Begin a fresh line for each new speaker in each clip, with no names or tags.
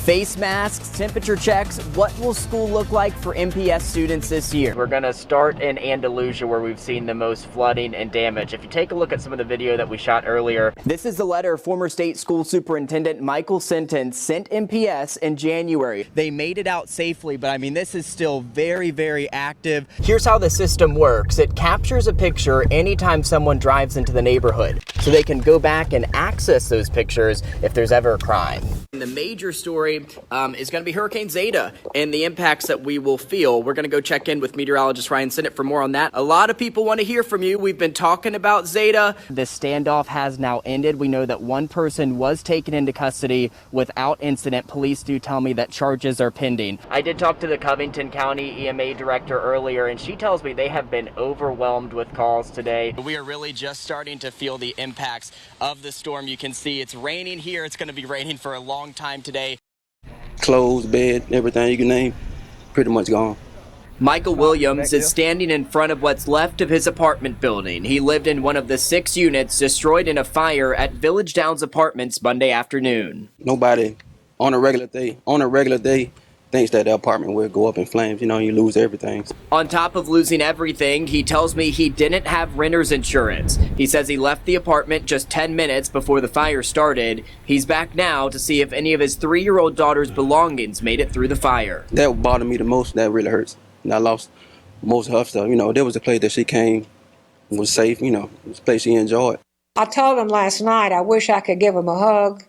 Face masks, temperature checks. What will school look like for MPS students this year? We're gonna start in Andalusia, where we've seen the most flooding and damage. If you take a look at some of the video that we shot earlier, this is the letter former state school superintendent Michael Sinton sent MPS in January. They made it out safely, but I mean, this is still very, very active. Here's how the system works. It captures a picture anytime someone drives into the neighborhood, so they can go back and access those pictures if there's ever a crime. And the major story is going to be Hurricane Zeta and the impacts that we will feel. We're going to go check in with meteorologist Ryan Sinnott for more on that. A lot of people want to hear from you. We've been talking about Zeta. The standoff has now ended. We know that one person was taken into custody without incident. Police do tell me that charges are pending. I did talk to the Covington County EMA director earlier, and she tells me they have been overwhelmed with calls today. We are really just starting to feel the impacts of the storm. You can see it's raining here. It's going to be raining for a long time today.
Clothes, bed, everything you can name, pretty much gone.
Michael Williams is standing in front of what's left of his apartment building. He lived in one of the 6 units destroyed in a fire at Village Downs Apartments Monday afternoon.
Nobody on a regular day thinks that the apartment will go up in flames. You know, you lose everything.
On top of losing everything, he tells me he didn't have renter's insurance. He says he left the apartment just 10 minutes before the fire started. He's back now to see if any of his 3-year-old daughter's belongings made it through the fire.
That would bother me the most. That really hurts. And I lost most of her stuff. You know, there was a place that she came, was safe, you know, it was a place she enjoyed.
I told him last night I wish I could give him a hug,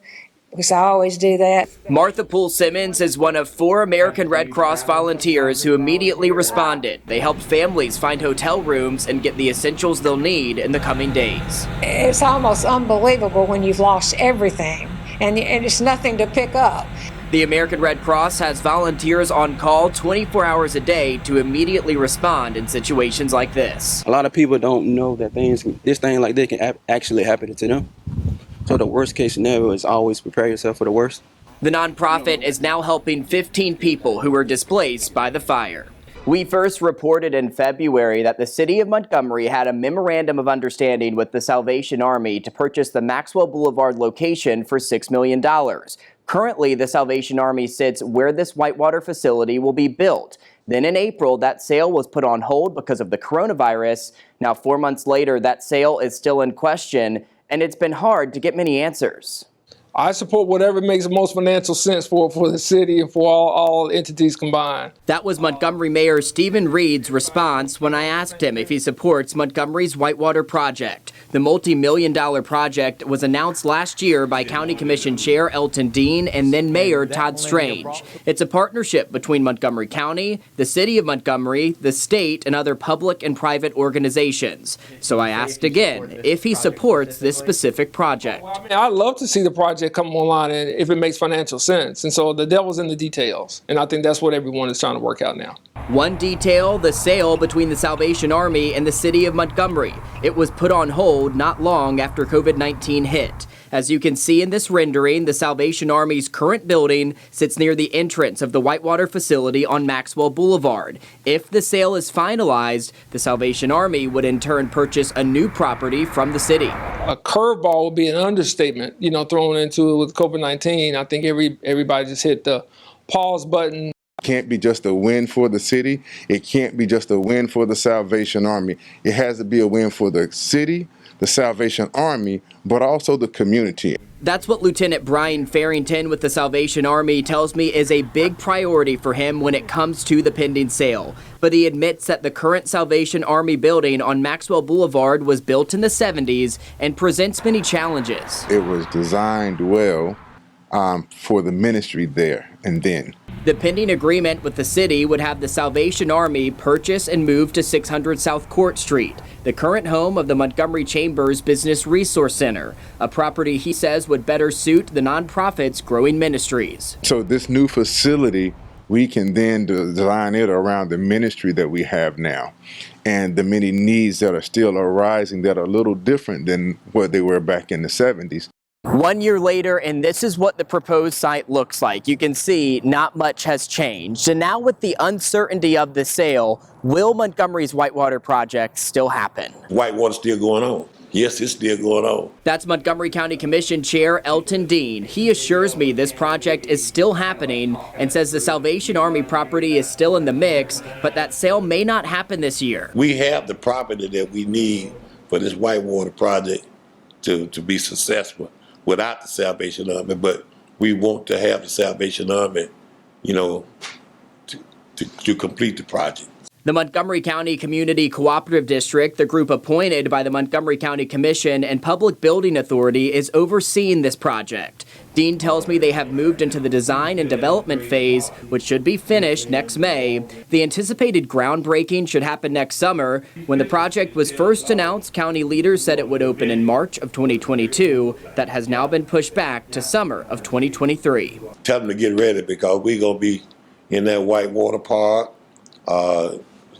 because I always do that.
Martha Poole Simmons is one of 4 American Red Cross volunteers who immediately responded. They helped families find hotel rooms and get the essentials they'll need in the coming days.
It's almost unbelievable when you've lost everything and it's nothing to pick up.
The American Red Cross has volunteers on call 24 hours a day to immediately respond in situations like this.
A lot of people don't know that this thing like this can actually happen to them. So the worst case scenario is always prepare yourself for the worst.
The nonprofit is now helping 15 people who were displaced by the fire. We first reported in February that the city of Montgomery had a memorandum of understanding with the Salvation Army to purchase the Maxwell Boulevard location for $6 million. Currently, the Salvation Army sits where this whitewater facility will be built. Then in April, that sale was put on hold because of the coronavirus. Now, 4 months later, that sale is still in question, and it's been hard to get many answers.
I support whatever makes the most financial sense for the city and for all entities combined.
That was Montgomery Mayor Stephen Reed's response when I asked him if he supports Montgomery's Whitewater project. The multi-million-dollar project was announced last year by County Commission Chair Elton Dean and then Mayor Todd Strange. It's a partnership between Montgomery County, the city of Montgomery, the state, and other public and private organizations. So I asked again if he supports this specific project.
Well, I mean, I'd love to see the project come online and if it makes financial sense. And so the devil's in the details. And I think that's what everyone is trying to work out now.
One detail, the sale between the Salvation Army and the city of Montgomery. It was put on hold not long after COVID-19 hit. As you can see in this rendering, the Salvation Army's current building sits near the entrance of the Whitewater facility on Maxwell Boulevard. If the sale is finalized, the Salvation Army would in turn purchase a new property from the city.
A curveball would be an understatement, you know, thrown into it with COVID-19. I think everybody just hit the pause button.
It can't be just a win for the city. It can't be just a win for the Salvation Army. It has to be a win for the city, the Salvation Army, but also the community.
That's what Lieutenant Brian Farrington with the Salvation Army tells me is a big priority for him when it comes to the pending sale. But he admits that the current Salvation Army building on Maxwell Boulevard was built in the 70s and presents many challenges.
It was designed well for the ministry there and then.
The pending agreement with the city would have the Salvation Army purchase and move to 600 South Court Street, the current home of the Montgomery Chambers Business Resource Center, a property he says would better suit the nonprofit's growing ministries.
So this new facility, we can then design it around the ministry that we have now and the many needs that are still arising that are a little different than what they were back in the 70s.
1 year later, and this is what the proposed site looks like. You can see not much has changed. And now with the uncertainty of the sale, will Montgomery's Whitewater project still happen?
Whitewater's still going on. yes, it's still going on.
That's Montgomery County Commission Chair Elton Dean. He assures me this project is still happening and says the Salvation Army property is still in the mix, but that sale may not happen this year.
We have the property that we need for this Whitewater project to be successful without the Salvation Army, but we want to have the Salvation Army, you know, to complete the project.
The Montgomery County Community Cooperative District, the group appointed by the Montgomery County Commission and Public Building Authority, is overseeing this project. Dean tells me they have moved into the design and development phase, which should be finished next May. The anticipated groundbreaking should happen next summer. When the project was first announced, county leaders said it would open in March of 2022. That has now been pushed back to summer of 2023.
Tell them to get ready because we're going to be in that Whitewater Park,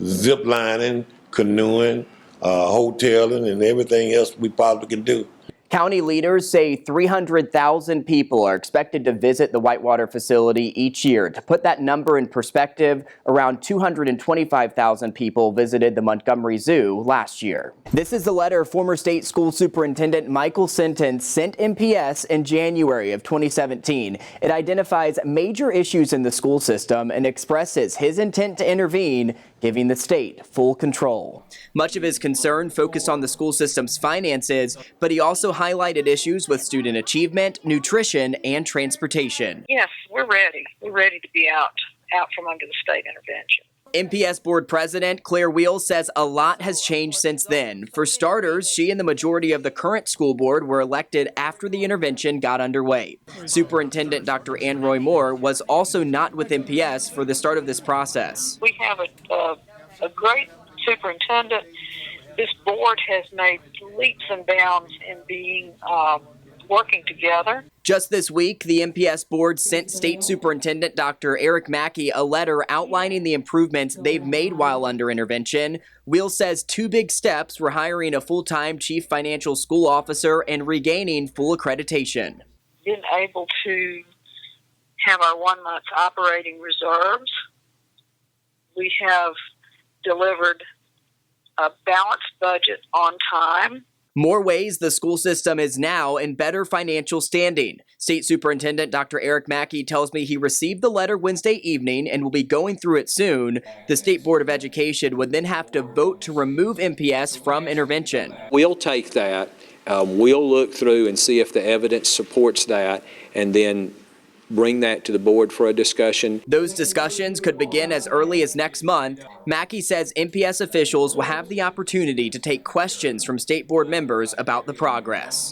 zip lining, canoeing, hoteling, and everything else we probably can do.
County leaders say 300,000 people are expected to visit the Whitewater facility each year. To put that number in perspective, around 225,000 people visited the Montgomery Zoo last year. This is the letter former state school superintendent Michael Sinton sent MPS in January of 2017. It identifies major issues in the school system and expresses his intent to intervene, giving the state full control. Much of his concern focused on the school system's finances, but he also highlighted issues with student achievement, nutrition, and transportation.
Yes, we're ready. We're ready to be out from under the state intervention.
MPS Board President Claire Wheel says a lot has changed since then. For starters, she and the majority of the current school board were elected after the intervention got underway. Superintendent Dr. Ann Roy Moore was also not with MPS for the start of this process.
We have a great superintendent. This board has made leaps and bounds in being working together.
Just this week, the MPS board sent State Superintendent Dr. Eric Mackey a letter outlining the improvements they've made while under intervention. Wheel says two big steps were hiring a full-time chief financial school officer and regaining full accreditation.
Been able to have our 1 month operating reserves. We have delivered a balanced budget on time.
More ways the school system is now in better financial standing. State Superintendent Dr. Eric Mackey tells me he received the letter Wednesday evening and will be going through it soon. The State Board of Education would then have to vote to remove MPS from intervention.
We'll take that. We'll look through and see if the evidence supports that, and then bring that to the board for a discussion.
Those discussions could begin as early as next month. Mackey says MPS officials will have the opportunity to take questions from state board members about the progress.